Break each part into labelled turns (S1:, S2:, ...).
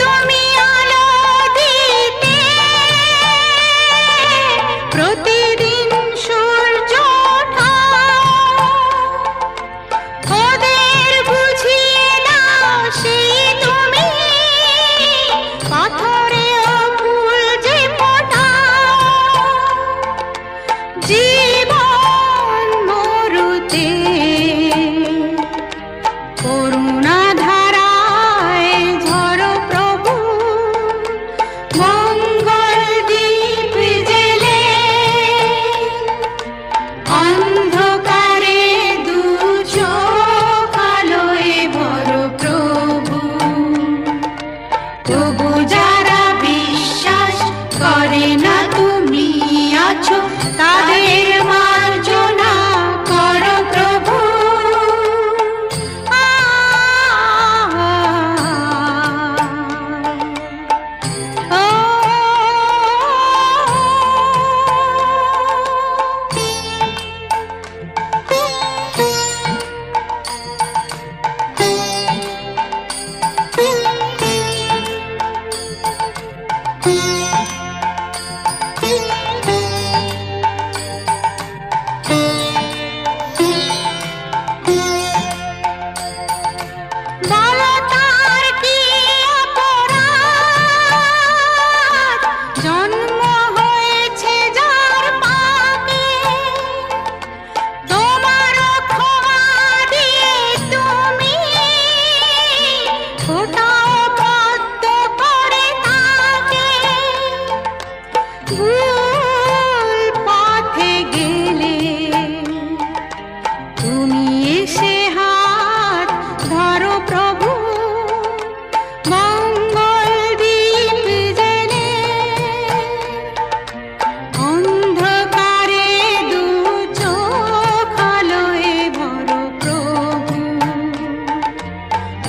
S1: তুমি আলো দিতে প্রতিদিন সূর্য ওঠাও, ওদের বুঝিয়ে দাও সেই তুমি পাথরেও ফুল যে ফোটাও। জীবন মরুতে করুণা ধারায় ঝরো প্রভু, মঙ্গল দীপ জেলে অন্ধকারে দু চোখ আলোয় ভরো প্রভু। তবু যারা বিশ্বাস করে না তুমি আছো, তাদের মার্জনা করো প্রভু। বলো তার কি অপরাধ, জন্ম হয়েছে যার পাপে, তোমার ক্ষমা দিয়ে তুমি ফোটাও পদ্ম করে তাকে। ভুল পথে গেলে তুমি এসে হাত ধরো প্রভু, মঙ্গল দীপ জেলে অন্ধকারে দু চোখ আলোয় ভরো প্রভু।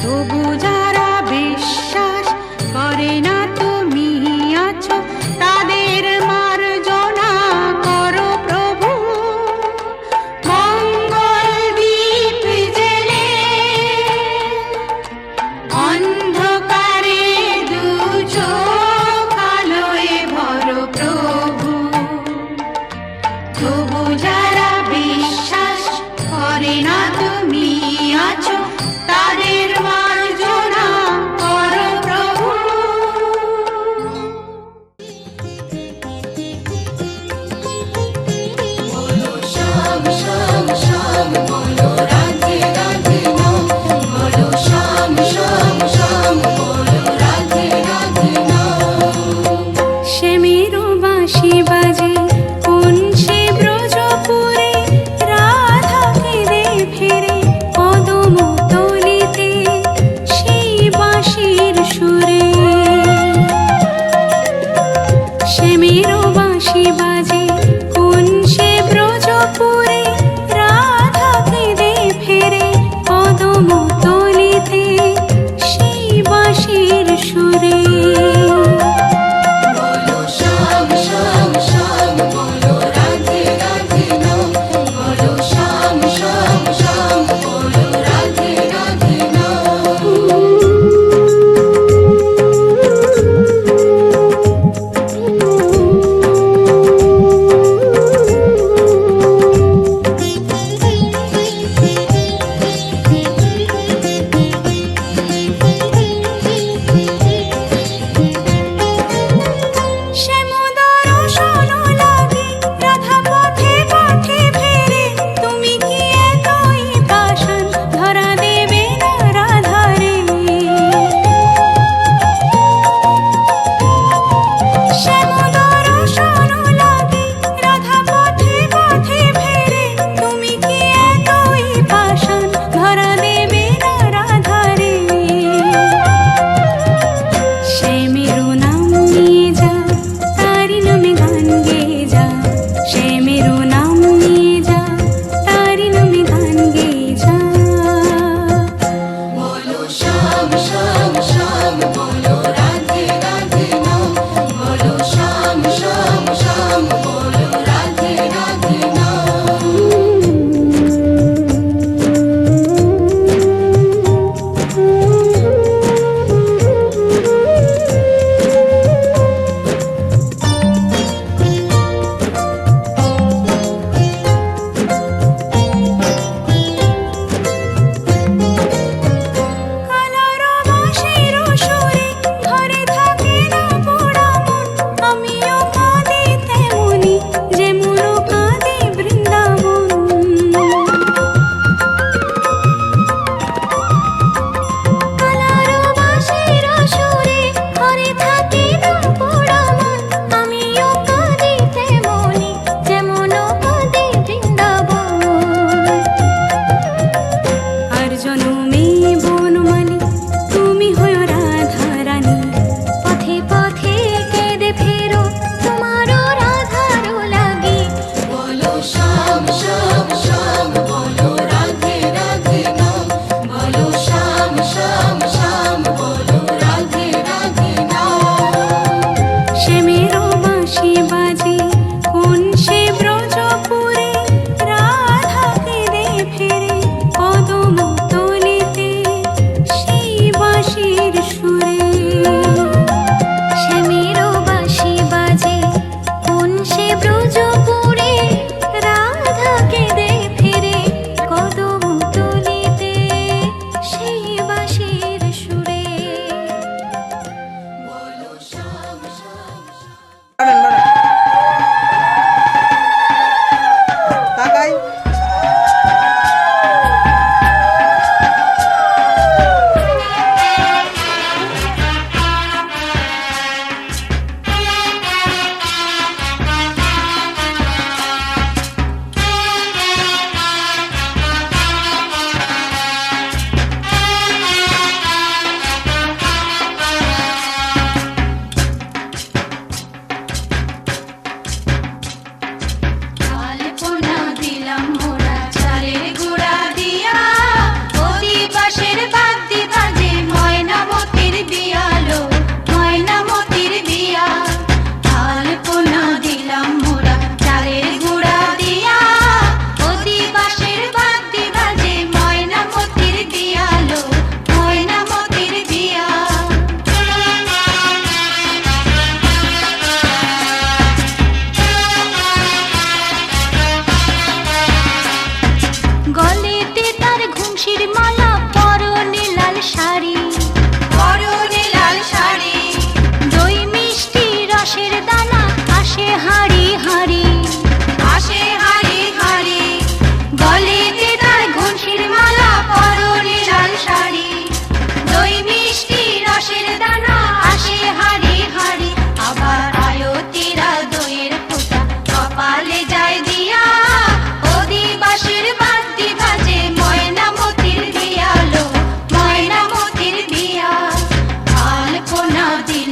S1: তবু যারা বিশ্বাস করে না তুমি আছো, তাদের মার্জনা করো প্রভু। মঙ্গল দীপ জেলে অন্ধকারে দু চোখ আলোয় ভরো প্রভু। তবু যারা বিশ্বাস করে না তুমি আছো, তাদের মার্জনা করো প্রভু।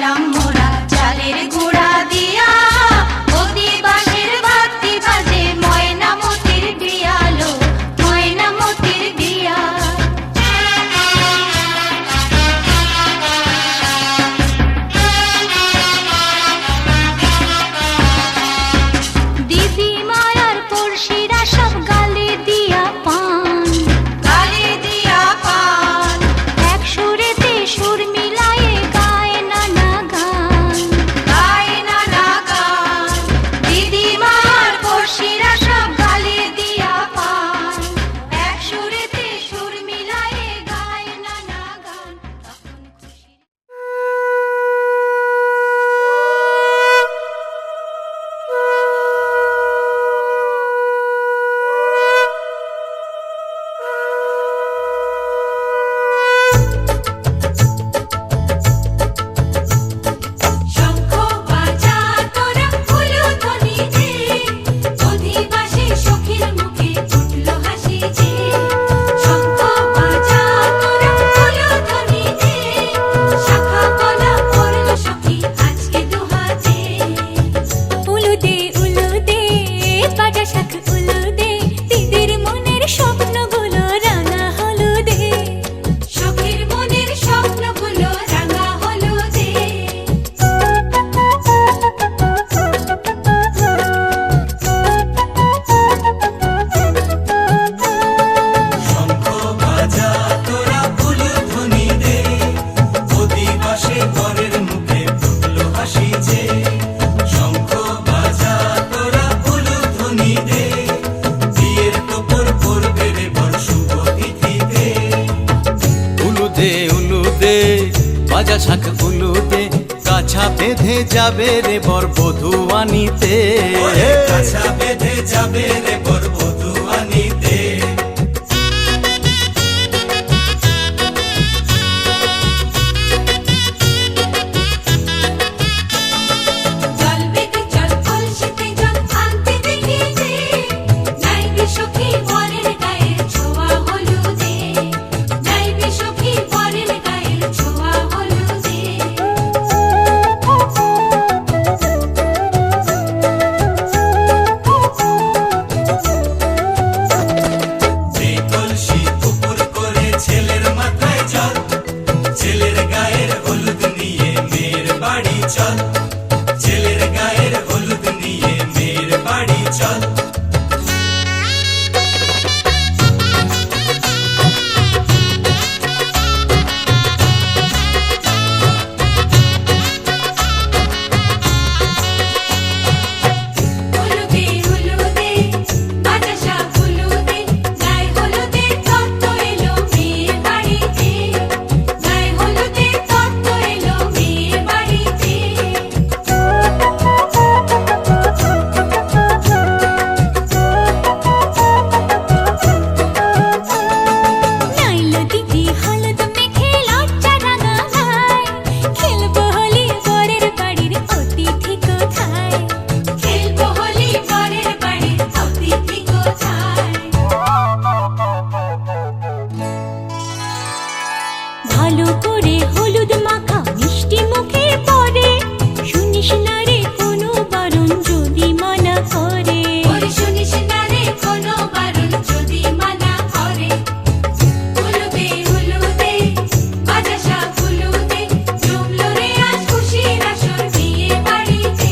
S1: সাজলাম মোরা চালের গুঁড়া দিয়া, অতি বাঁশের বাতি বাজে ময়নামতির বিয়ালো, ময়নামতির বিয়া। দিদি মায়ার পড়শিরা সব গালে দিয়া পান, গালে দিয়া পান। এক সুরেতে সুর মিলায়ে গায় নানা গান, গায় নানা গান। দিদি মায়ার পড়শিরা সব গালে দিয়া পান, এক সুরেতে সুর মিলায়ে গায় নানা গান। তখন খুশি শঙ্খ বাজা তোরা উলুধ্বনি দে, অধিবাসী সখীর মুখে উঠলো হাসি যে। শঙ্খ বাজা তোরা উলুধ্বনি দে, শাখা কলা পড়লো সখী আজকে দুহাতে।
S2: উলুদে উলুদে বাজা শাখ উলুদে, দিদির মনের স্বপ্নগুলো রাঙা হলুদে।
S1: সখীর মনের স্বপ্নগুলো রাঙা হলুদে।
S3: শঙ্খ বাজা তোরা উলুধ্বনি দে, অধিবাসে বরের মুখে ফুটলো হাসি যে। শঙ্খ বাজা তোরা উলুধ্বনি দে, বিয়ের তোপর পড়বে রে বর শুভ তিথিতে।
S4: উলুদে উলুদে বাজা শাখ উলুদে, কাছা বেঁধে যাবে রে বর বধূ আনিতে।
S3: ওরে কাছা বেঁধে যাবে রে বর বধূ আনিতে।
S1: জল বেগে জল কলসিতে জল আনতে দেখি যে, যাইবে সখী বরের গায়ের ছোঁয়া হলুদে, যাইবে সখী বরের গায়ের ছোঁয়া হলুদে।
S3: যে কলসি উপর করে ছেলের মাথায় জল, ছেলের গায়ের হলুদ নিয়ে মেয়ের বাড়ি চল। ছেলের গায়ের হলুদ নিয়ে মেয়ের বাড়ি চল।
S1: হলুদে হলুদে বাজা শাখ হলুদে, গায়ে হলুদে তত্ত্ব এলো মেয়ের বাড়িতে, গায়ে হলুদে তত্ত্ব এলো মেয়ের বাড়িতে।
S2: নাইলো দিদি হলুদ মেখে লজ্জা রাঙা গায়, খেলবো হোলি বরের বাড়ির অতিথি কোথায়।
S1: খেলবো হোলি বরের বাড়ির অতিথি কোথায়।
S2: ভালো করে হলুদ মাখা মিষ্টি মুখে পড়ে, শুনিস না রে কোনো বারণ যদি মানা করে।
S1: ওরে শুনিস না রে কোনো বারণ যদি মানা করে। হলুদে হলুদে বাজা শাখ হলুদে, জমলো রে আজ খুশির আসর বিয়ে বাড়িতে।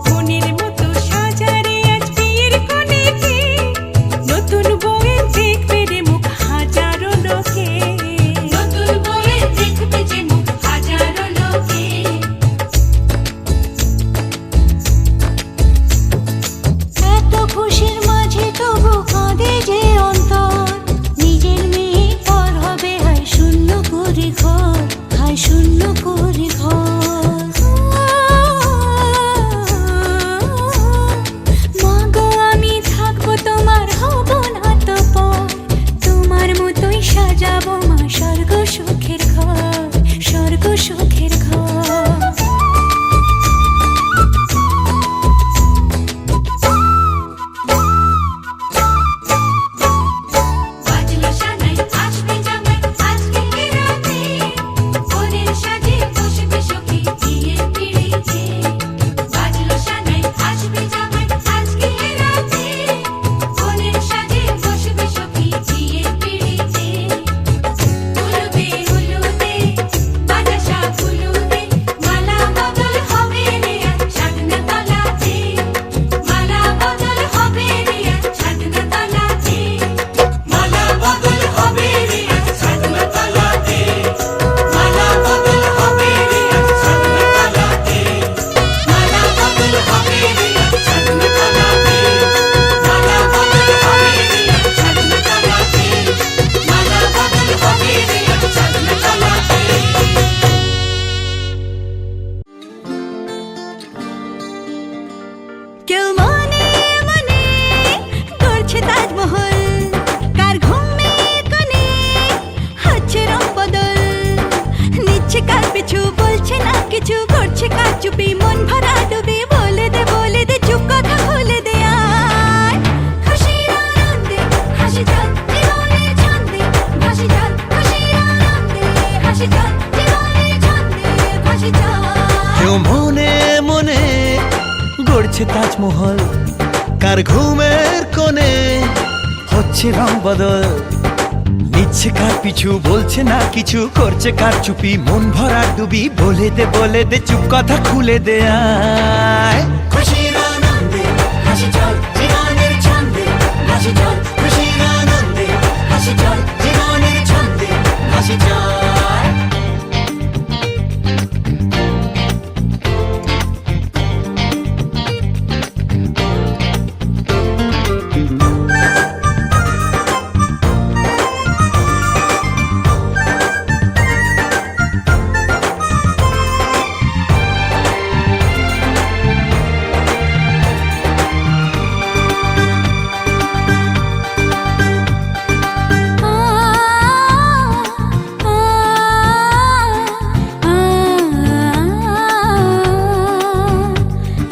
S2: মনের মতো সাজারে আজ বিয়ের কোণেতে, নতুন বউয়ের দেখবে রে মুখ হাজারো লোকে।
S1: নতুন বউয়ের দেখবে যে মুখ হাজারো লোকে।
S2: এত খুশির মাঝে তবু কাঁদে যে অন্তর, নিজের মেয়ে পর হবে হায় শূন্য করে ঘর, হায় শূন্য করে ঘর। মা গো আমি থাকবো তোমার, হব না তো পর, তোমার মতোই সাজাবো মা স্বর্গ সুখের ঘর, চুপি মন ভরা ডুবি বলে দে চুপ কথা খুলে দে আয় খুশির আনন্দে হাসি চল জীবনের ছন্দে ভাসি চল খুশির আনন্দে হাসি চল জীবনের ছন্দে ভাসি চল
S4: কেউ মনে মনে গড়ছে তাজমহল, কার ঘুমের কোণে হচ্ছে রং বদল, নিচ্ছে কার পিছু বলছে না কিছু, করছে কার চুপি মন ভরা ডুবি বলে দে চুপ কথা খুলে দে আয়
S3: খুশির আনন্দে হাসি চল জীবনের ছন্দে ভাসি চল খুশির আনন্দে হাসি চল জীবনের ছন্দে ভাসি চল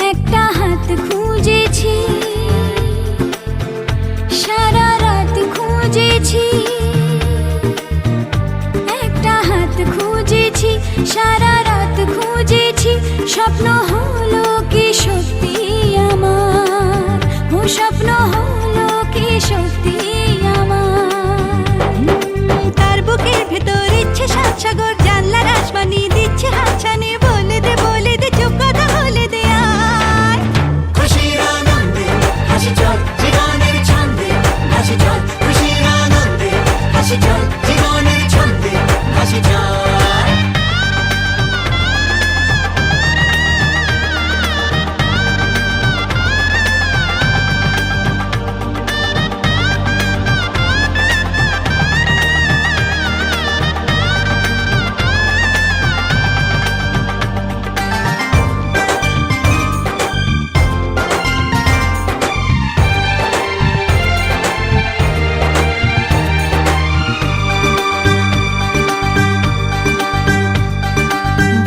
S2: একটা হাত খুঁজেছি সারা রাত খুঁজেছি, একটা হাত খুঁজেছি সারা রাত খুঁজেছি, স্বপ্ন হলো কি সত্যি আমার, ও স্বপ্ন হলো কি সত্যি আমার, তার বুকের ভেতর ইচ্ছে সাত সাগর জানলার আসমানি দিচ্ছে হাতছানি বলে দে চুপ কথা বলে দে আয়
S3: খুশির আনন্দে হাসি চল জীবনের ছন্দে ভাসি চল খুশির আনন্দে হাসি চল জীবনের ছন্দে ভাসি চল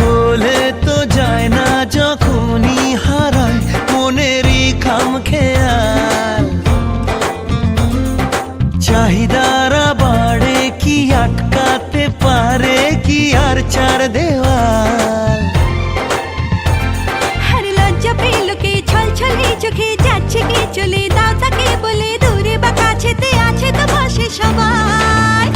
S4: বলে তো যায় না যখনই হারায় মনেরই খাম খেয়াল, চাহিদারা বাড়ে কি আটকাতে পারে কি আর চার দেওয়াল,
S2: আর লজ্জা পেল কে ছল ছলে চোখে যাচ্ছে কে চলে দাও তাকে বলে দূরে বা কাছেতে আছে তো পাশে সবাই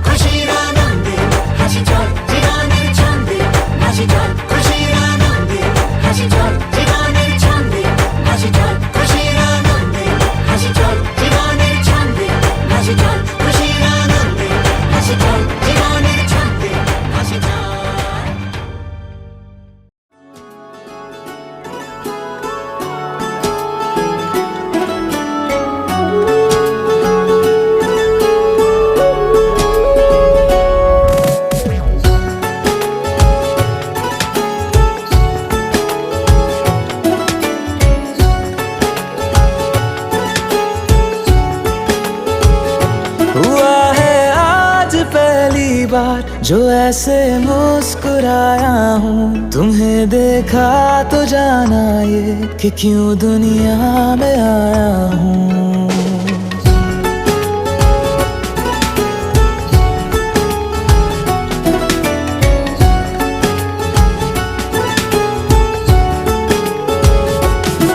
S3: খুশির আনন্দে হাসি চল জীবনের ছন্দে ভাসি চল খুশির আনন্দে হাসি চল জীবনের ছন্দে ভাসি চল খুশির আনন্দে হাসি চল জীবনের ছন্দে ভাসি চল খুশির আনন্দে হাসি চল জীবনের ছন্দে ভাসি চল
S4: हुआ है आज पहली बार जो ऐसे मुस्कुराया हूँ, तुम्हें देखा तो जाना ये कि क्यों दुनिया में आया हूँ।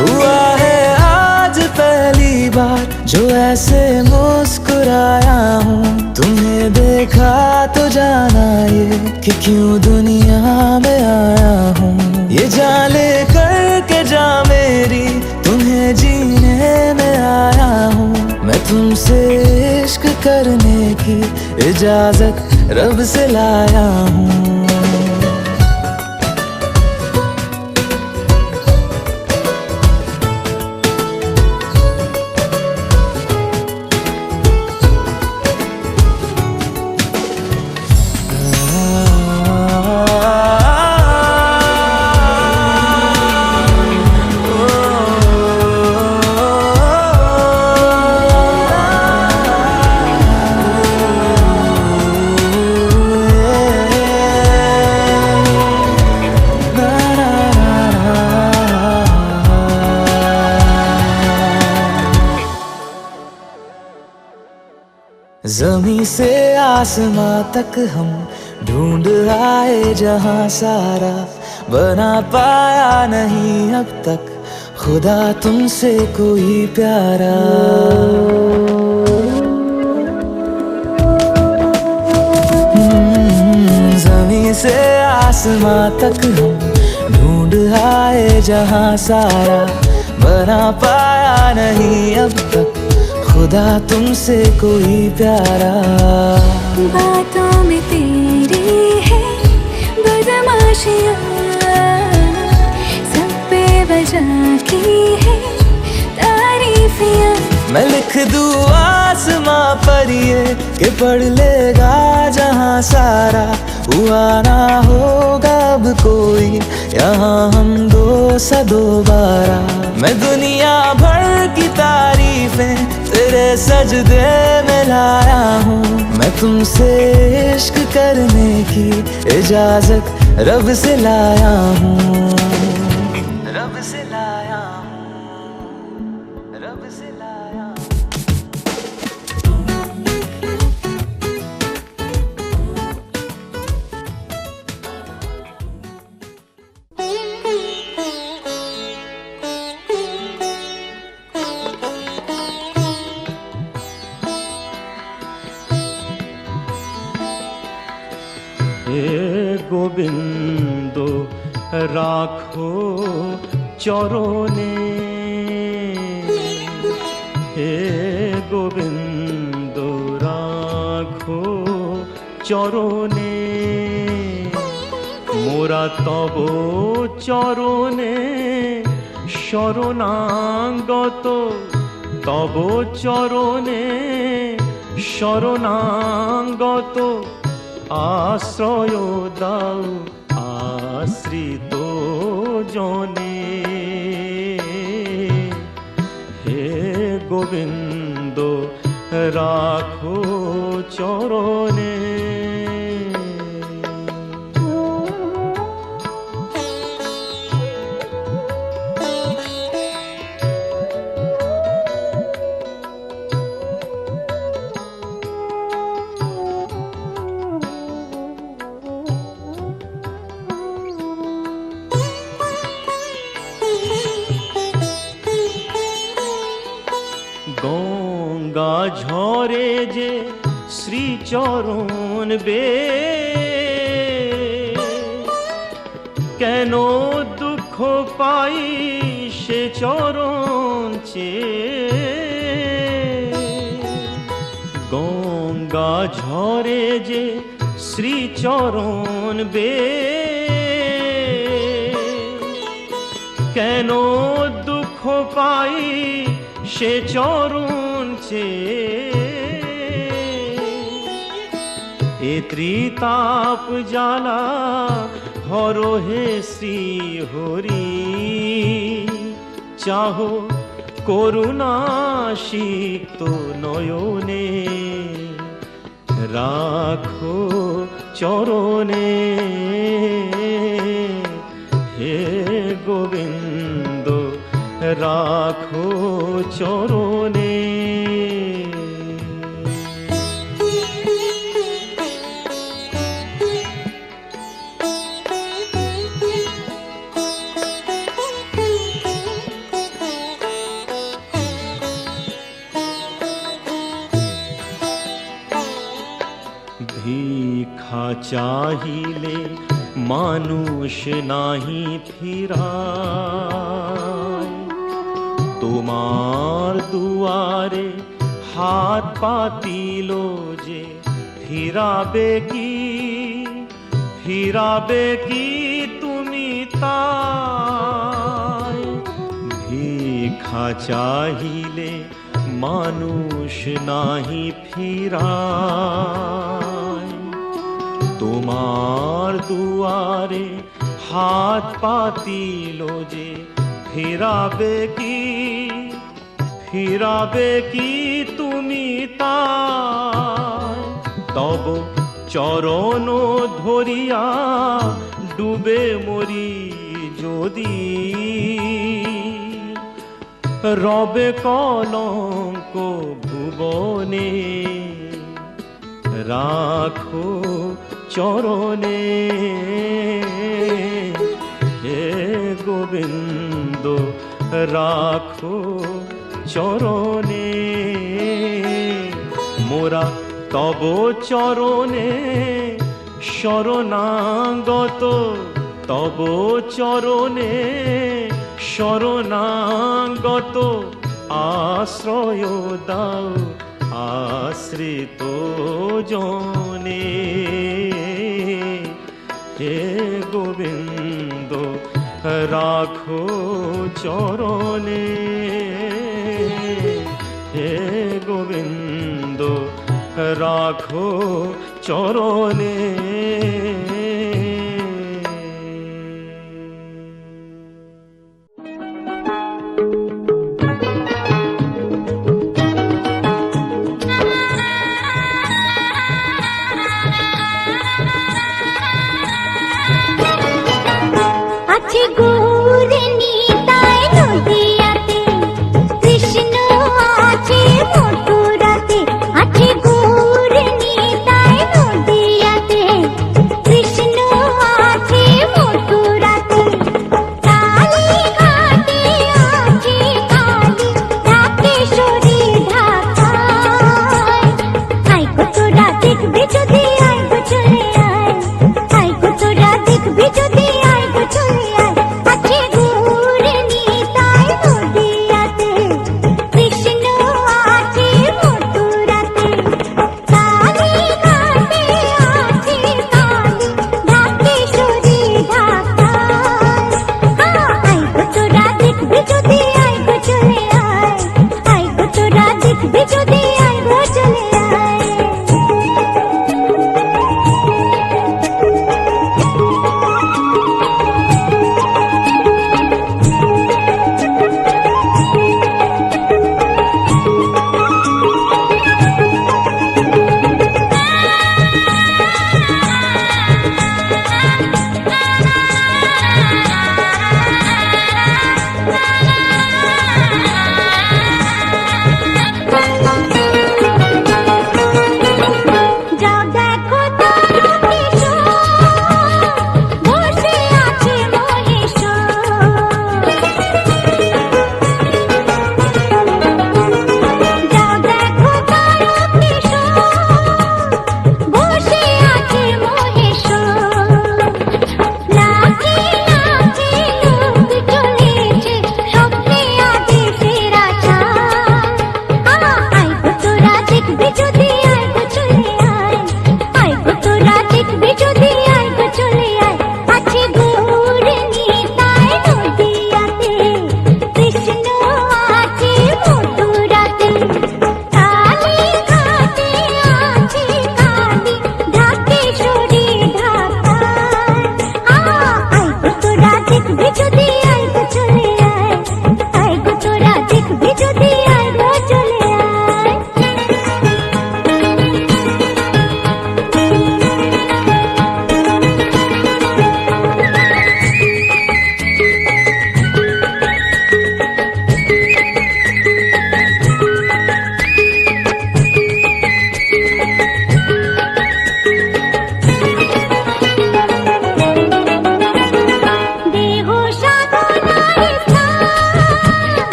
S4: हुआ है आज पहली बार जो ऐसे मुस्कुराया हूँ, तुम्हें देखा तो जाना ये कि क्यों दुनिया में आया हूँ। ये जाले करके जा मेरी तुम्हें जीने में आया हूँ, मैं तुमसे इश्क करने की इजाजत रब से लाया हूँ। जमी से आसमां तक हम ढूंढ आए जहां सारा, बना पाया नहीं अब तक खुदा तुमसे कोई प्यारा। जमी से आसमां तक हम ढूंढ आए जहां सारा, बना पाया नहीं अब तक खुदा तुमसे कोई प्यारा।
S2: बातों में तेरी है बदमाशियाँ, सब पे वजह की है तारीफियाँ।
S4: मैं लिख दूँ आसमां पर ये कि पढ़ लेगा जहां सारा, हुआ ना होगा अब कोई यहाँ हम दो सा दोबारा। मैं दुनिया भर की तारीफें तेरे सजदे में लाया हूँ, मैं तुमसे इश्क करने की इजाजत रब से लाया हूँ, रब से लाया हूँ, रब से लाया हूँ।
S5: হে গোবিন্দ রাখো চরণে, হে গোবিন্দ রাখো চরণে, মোরা তব চরণে শরণাগত, তব চরণে শরণাগত, আশ্রয় দাও আশ্রিত জনে। হে গোবিন্দ রাখো চরণে। গঙ্গা ঝরে যে শ্রীচরণ বে, কেন দুঃখ পাই সে চরণ চেয়ে। গঙ্গা ঝরে যে শ্রীচরণ বে, কেন দুঃখ পাই সে চরণ চেয়ে। এ ত্রিতাপ জ্বালা হর হে শ্রী হরি, চাহো করুণা সিক্ত নয়নে, রাখো চরণে। হে গোবিন্দ রাখো চরণে। ভিক্ষা চাহিলে মানুষ নাহি ফিরায়, তোমার দুয়ারে হাত পাতিল যে ফিরাবে কি, ফিরাবে কি তুমি তাই। ভিক্ষা চাহিলে মানুষ নাহি ফিরায়, তোমার দুয়ারে হাত পাতিল যে ফিরাবে কি, ফিরাবে কি তুমি তাই। তব চরণ ধরিয়া ডুবে মরি যদি, রবে কলঙ্ক ভুবনে। রাখো চরণে, হে গোবিন্দ রাখো চরণে। মোরা তব চরণে শরণাগত, তব চরণে শরণাগত। আশ্রয় দাও আশ্রিত জনে, হে গোবিন্দ রাখো চরণে, হে গোবিন্দ রাখো চরণে।
S1: আছে গৌর নিতাই নদিয়াতে, কৃষ্ণ আছে মথুরাতে। আছে গৌর নিতাই নদিয়াতে, কৃষ্ণ আছে মথুরাতে। কালী ঘাটে আছে কালী, ঢাকেশ্বরী ঢাকায়। আয় গো তোরা দেখবি যদি, আয় গো চলে আয়। আয় গো তোরা দেখবি যদি, আয় গো চলে আয়। আছে গৌর নিতাই নদিয়াতে, কৃষ্ণ আছে মথুরাতে। কালী ঘাটে আছে কালী, ঢাকেশ্বরী ঢাকায়। আয় গো তোরা দেখবি যদি, আয় গো চলে আয়। আয় গো তোরা দেখবি যদি, আয় গো চলে আয়।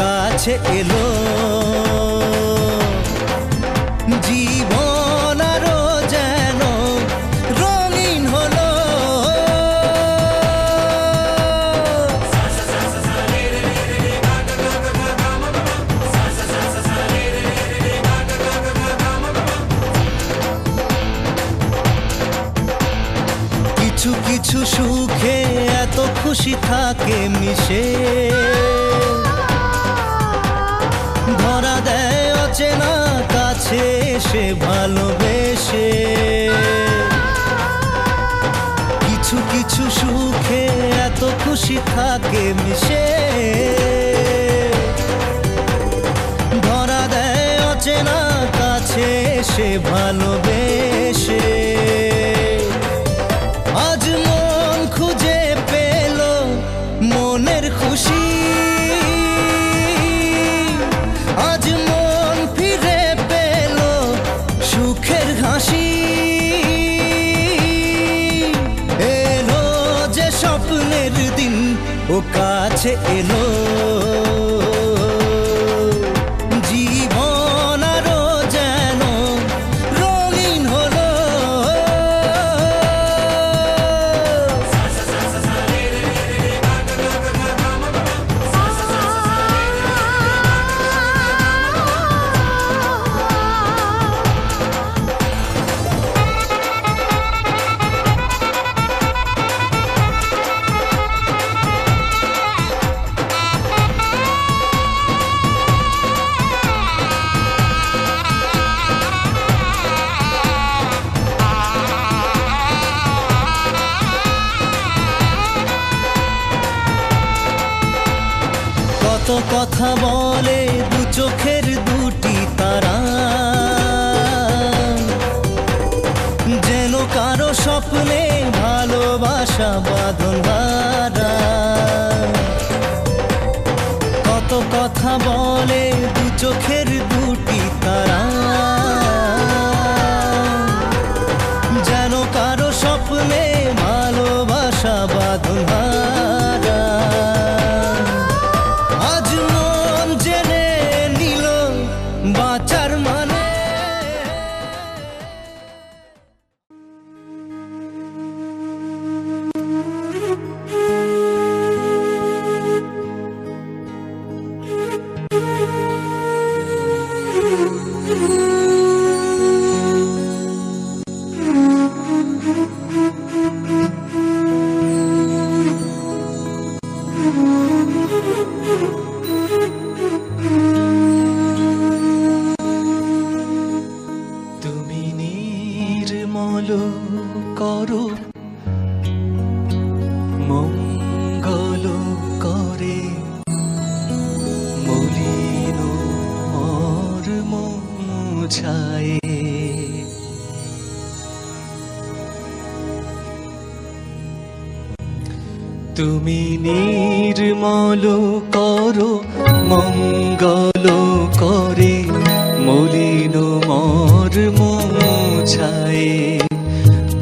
S4: কাছে এলো জীবন আরো যেন রঙিন হলো কিছু কিছু সুখে এত খুশি থাকে মিশে ধরা দেয় অচেনা কাছে এসে ভালোবেসে কিছু কিছু সুখে এত খুশি থাকে মিশে ধরা দেয় অচেনা কাছে এসে ভালোবেসে আজ মন খুঁজে পেল মনের খুশি আজ মন ফিরে পেল সুখের হাসি এলো যে স্বপ্নের দিন ও কাছে এলো জীবন আরো যেন রঙিন হলো কত কথা বলে দু চোখের দুটি তারা যেন কারো স্বপ্নে ভালোবাসা বাঁধন হারা কত কথা বলে দু চোখের দুটি তারা যেন কারো স্বপ্নে ভালোবাসা বাঁধন হারা আজ মন জেনে নিল বাঁচার মানে তুমি নির্মল করো মঙ্গল করে মলিন মর্ম মুছায়ে তুমি নির্মল করো মঙ্গল করে মলিন মর্ম মুছায়ে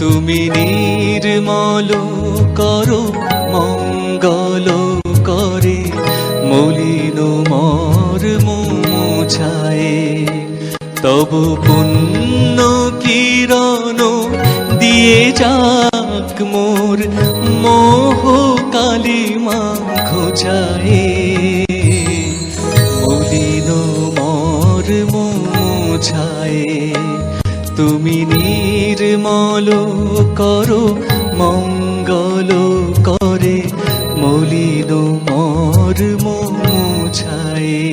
S4: তুমি নির্মল করো মঙ্গল করে মলিন মর্ম মুছায়ে তব পুণ্য কিরণ দিয়ে যাক মোর মোহ কালিমা ঘোচায়ে মলিন মর্ম মুছায়ে তুমি নির্মল করো মঙ্গল করে মলিন মর্ম মুছায়ে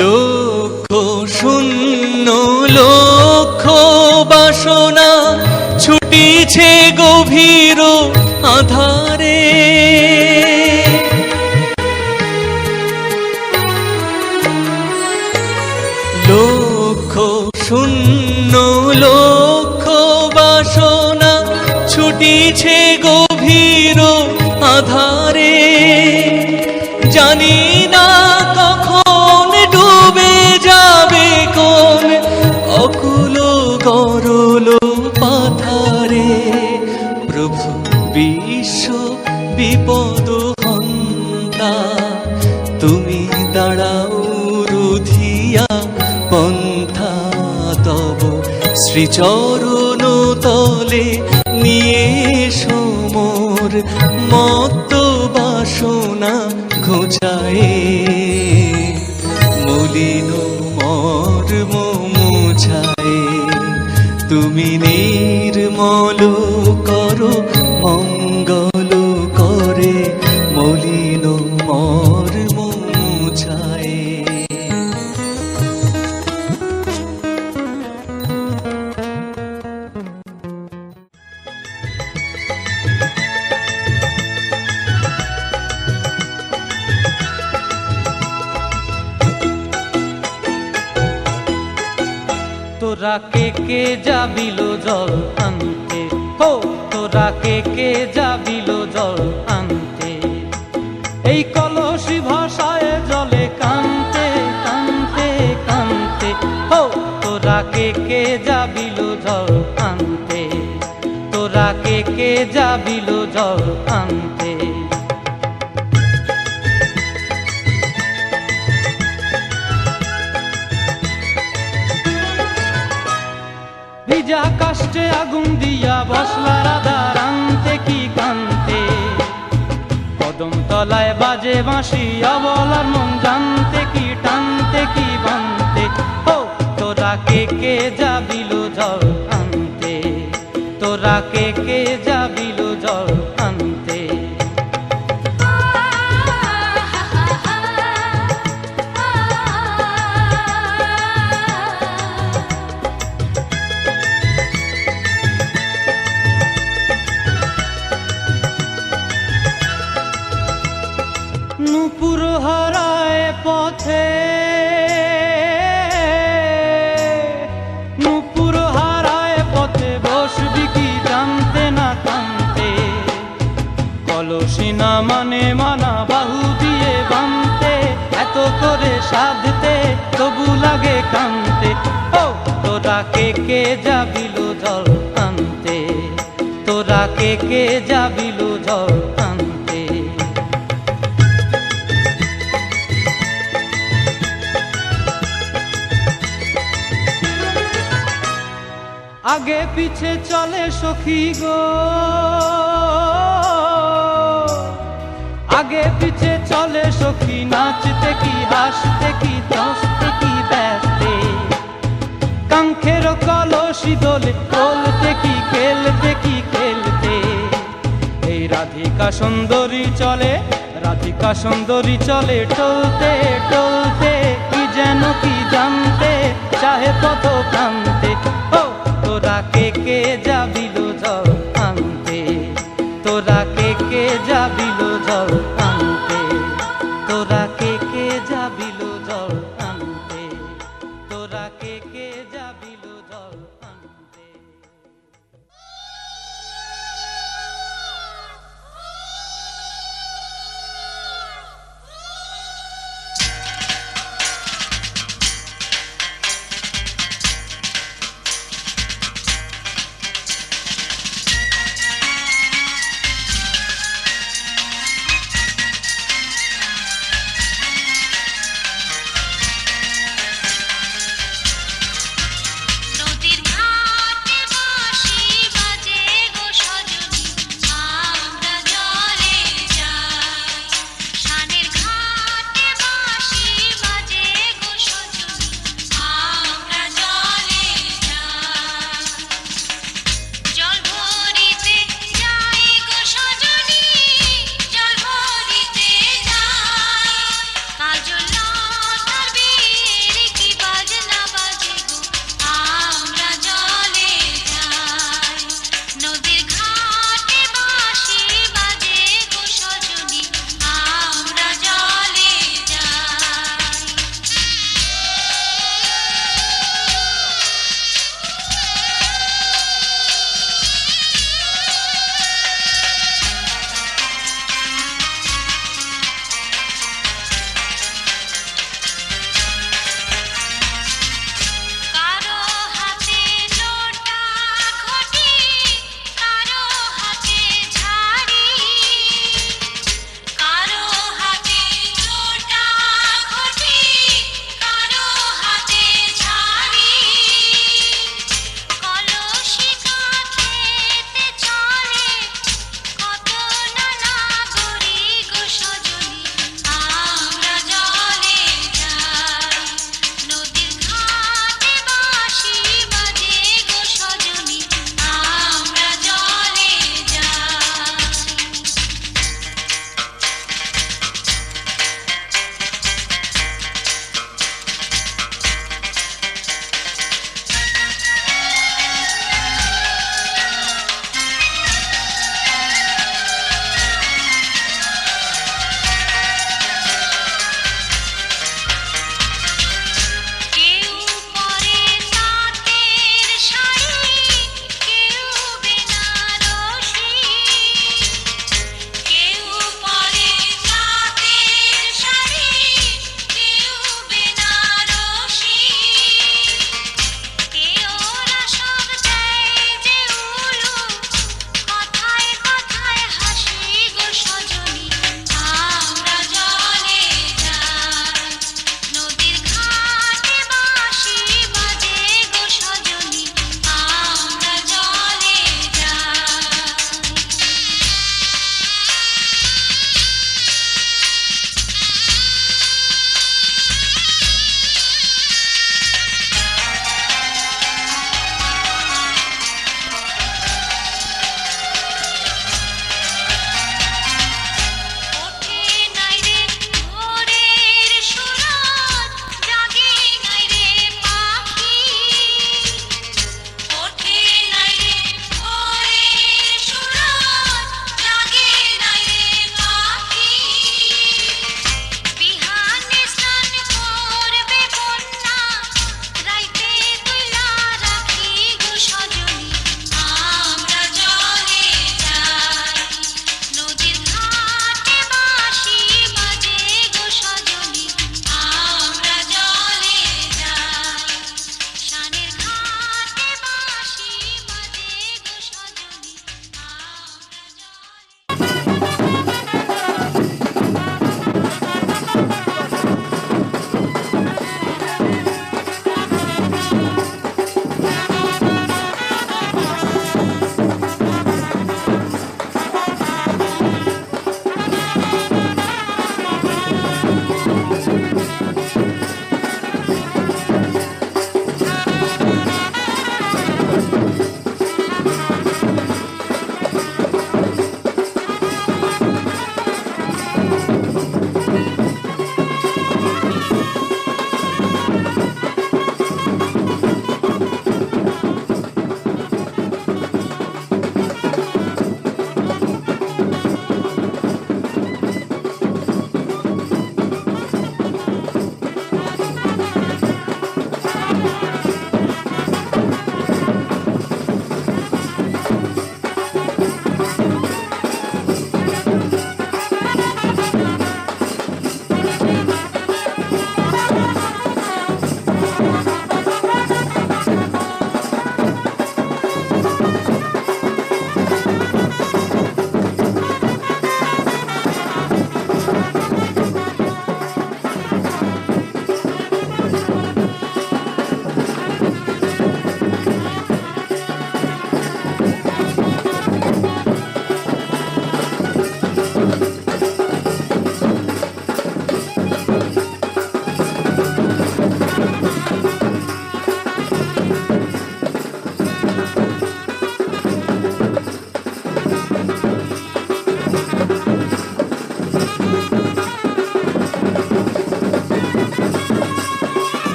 S4: লক্ষ শূন্য লক্ষ বাসনা ছুটিছে গভীর আধারে লক্ষ শূন্য লক্ষ বাসনা
S6: ছুটিছে গভীর আধারে, জানি না কখন ডুবে যাবে কোন অকুল গরল পাথারে। প্রভু বিশ্ব বিপদ হন্তা, তুমি দাঁড়াও রুধিয়া পন্থা। তব শ্রীচরণ তলে নিয়ে সমর মত্ত বাসনা ঘোচায়ে। মলিন মর্ম মুছায়ে, তুমি নির্মল করো মঙ্গল করে। মলিন মর্ম মুছায়ে।
S7: তোরা কে যাবিল জল আনতে, হো তোরা কে যাবিল জল আনতে। এই কলসি ভাষায় জলে কানতে কানতে কানতে, হো তোরা কে যাবিল জল আনতে। তোরা কে যাবিল জল আনতে। ভিজা কাষ্টে আগুন দিয়া বসলা রাধা রান্তে কি কান্তে। কদম তলায় বাজে বাঁশি অবলার মন জানতে কি টানতে কি বানতে। ও তোরা কে যাবিল জল আনতে। তোরা কে যাবিল জল আনতে। নূপুর হারায় পথে, নূপুর হারায় পথে বসবি কি জানতে না কানতে। কলসি না মানে মানা বাহু দিয়ে বানতে, এত করে সাধতে তবু লাগে কানতে। ও তোরা কে যাবিল জল আনতে। তোরা কে যাবিল জল আনতে। আগে পিছে চলে সখী গো, আগে পিছে চলে সখী। নাচতে কি হাসতে কি দশতে কি ব্যস্তে। কাঙ্ক্ষের কলসি দোলে বলতে কি খেলতে কি খেলতে। এই রাধিকা সুন্দরী চলে, রাধিকা সুন্দরী চলে টলতে টলতে। কি যেন কি জানতে চাহে পথ প্রান্তে। ও তোরা কে যাবিল জল আনতে। তোরা কে যাবিল জল আনতে। তোরা কে যাবিল জল আনতে। তোরা কে যাবিল জল আনতে।